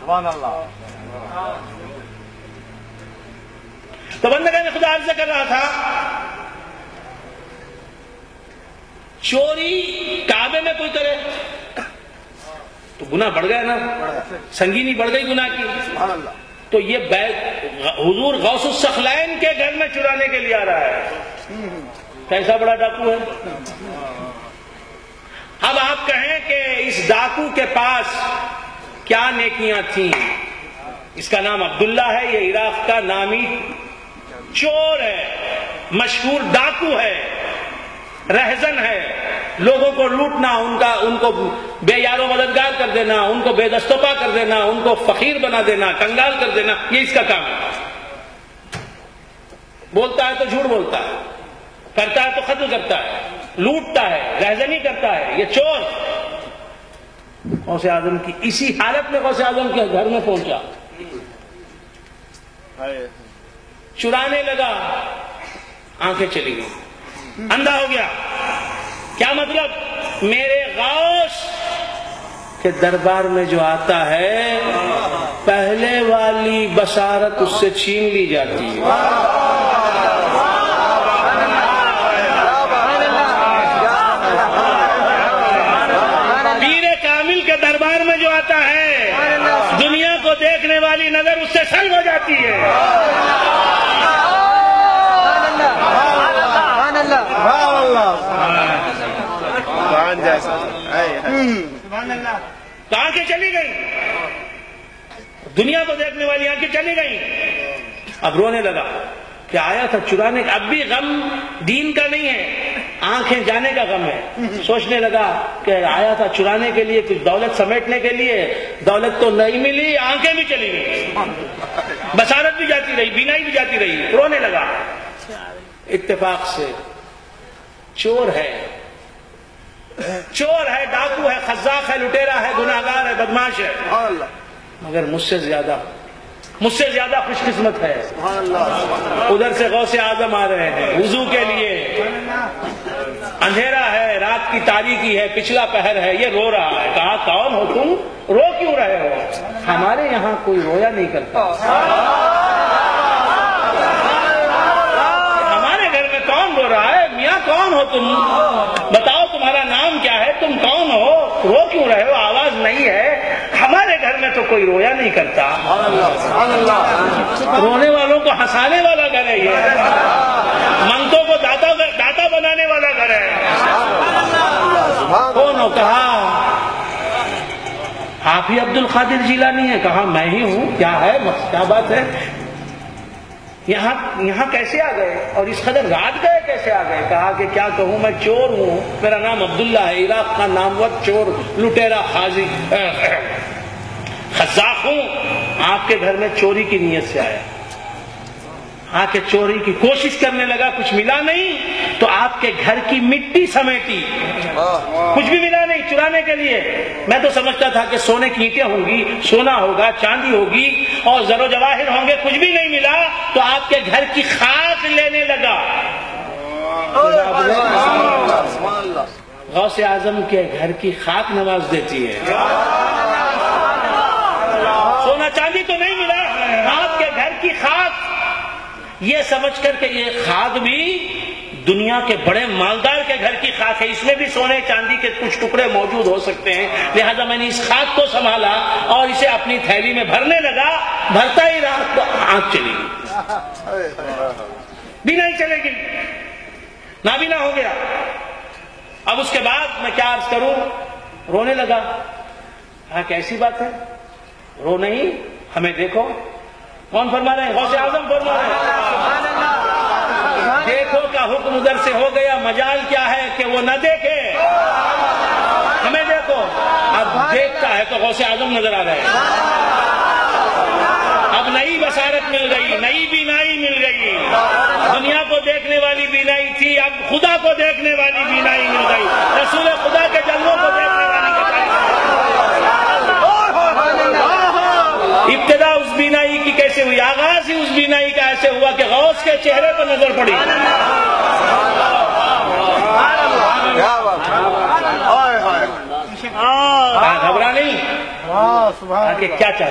سبحان اللہ. تو بندگان خدا عرض کر رہا تھا چوری کعبے میں کوئی کرے تو گناہ بڑھ گیا نا، سنگینی بڑھ گئی گناہ کی. سبحان اللہ. تو یہ حضور غوث الثقلین کے گھر میں چرانے کے لیے آ رہا ہے. کیسا بڑا ڈاکو ہے. اب آپ کہیں کہ اس ڈاکو کے پاس کیا نیکیاں تھیں. اس کا نام عبداللہ ہے، یہ عراق کا نامی چور ہے، مشہور ڈاکو ہے، رہزن ہے. لوگوں کو لوٹنا، ان کو بے یار و مددگار کر دینا، ان کو بے دست و پا کر دینا، ان کو فقیر بنا دینا، کنگال کر دینا، یہ اس کا کام ہے. بولتا ہے تو جھوٹ بولتا ہے، کرتا ہے تو قتل کرتا ہے، لوٹتا ہے، رہزنی کرتا ہے. یہ چور غوث اعظم کی اسی حالت میں غوث اعظم کے گھر میں پہنچا، چرانے لگا، آنکھیں چلی گئی، اندھا ہو گیا. کیا مطلب؟ میرے غوث کے دربار میں جو آتا ہے پہلے والی بصارت اس سے چھین لی جاتی ہے. پیر کامل کے دربار میں جو آتا ہے دنیا کو دیکھنے والی نظر اس سے سلب ہو جاتی ہے. تو آنکھیں چلی گئی، دنیا کو دیکھنے والی آنکھیں چلی گئی. اب رونے لگا کہ آیا تھا چرانے کا. اب بھی غم دین کا نہیں ہے، آنکھیں جانے کا غم ہے. سوچنے لگا کہ آیا تھا چرانے کے لیے، کچھ دولت سمیٹنے کے لیے، دولت تو نہیں ملی، آنکھیں بھی چلی گئی، بصارت بھی جاتی رہی، بینائی بھی جاتی رہی. رونے لگا. اتفاق سے چور ہے، ڈاکو ہے، خزاق ہے، لٹیرا ہے، گناہگار ہے، بدماش ہے، مگر مجھ سے زیادہ خوش قسمت ہے. ادھر سے غوث اعظم آ رہے ہیں وضو کے لیے. اندھیرا ہے، رات کی تاریکی ہے، پچھلا پہر ہے، یہ رو رہا ہے. کہا کون ہو تم، رو کیوں رہے ہو؟ ہمارے یہاں کوئی رویا نہیں کرتا. ہمارے گھر میں کون رو رہا ہے؟ میاں کون ہو تم؟ بتاؤ تمہارا نام کیا ہے، تم کون ہو، رو کیوں رہے ہو، آواز نہیں ہے؟ ہمارے گھر میں تو کوئی رویا نہیں کرتا. رونے والوں کو ہنسانے والا گھر ہے یہ، منگتوں کو داتا بنانے والا گھر ہے. کون ہو؟ کہا آپ ہی عبد القادر جیلانی ہے. کہا میں ہی ہوں. کیا ہے، کیا بات ہے، یہاں کیسے آ گئے اور اس قدر رات گئے کیسے آ گئے؟ کہا کہ کیا کہوں، میں چور ہوں، میرا نام عبداللہ ہے، عراق کا نامور چور، لٹیرا، خازی، خزاق ہوں. آپ کے گھر میں چوری کی نیت سے آیا، آ کے چوری کی کوشش کرنے لگا، کچھ ملا نہیں تو آپ کے گھر کی مٹی سمیٹی، کچھ بھی ملا نہیں چرانے کے لیے. میں تو سمجھتا تھا کہ سونے کی اینٹیں ہوں گی، سونا ہوگا، چاندی ہوگی اور زر و جواہر ہوں گے. کچھ بھی نہیں ملا تو آپ کے گھر کی خاک لینے لگا. غوث اعظم کے گھر کی خاک نواز دیتی ہے. سونا چاندی تو نہیں ملا، آپ کے گھر کی خاک، یہ سمجھ کر کہ یہ خاک بھی دنیا کے بڑے مالدار کے گھر کی خاک ہے، اس میں بھی سونے چاندی کے کچھ ٹکڑے موجود ہو سکتے ہیں. لہذا میں نے اس خاک کو سنبھالا اور اسے اپنی تھیلی میں بھرنے لگا. بھرتا ہی رہا تو آنکھ چلی گئی، بینائی چلے گی، نابینا ہو گیا. اب اس کے بعد میں کیا عرض کروں، رونے لگا. کہا کیسی بات ہے، رو نہیں، ہمیں دیکھو. کون فرما رہے ہیں؟ غوث اعظم فرما رہے ہیں. دیکھو کا حکم ادھر سے ہو گیا، مجال کیا ہے کہ وہ نہ دیکھے، ہمیں دیکھو. اب دیکھتا ہے تو غوث اعظم نظر آ رہے ہیں. اب نئی بصارت مل گئی، نئی بینائی مل گئی. دنیا کو دیکھنے والی بینائی تھی، اب خدا کو دیکھنے والی بینائی مل گئی، رسول خدا کے جلووں کو دیکھنے والی. ابتدا اس بینائی کی کیسے ہوئی، آغاز ہی اس بینائی کا ایسے ہوا کہ غوث کے چہرے پر نظر پڑی. گھبرا نہیں کہ کیا چاہتے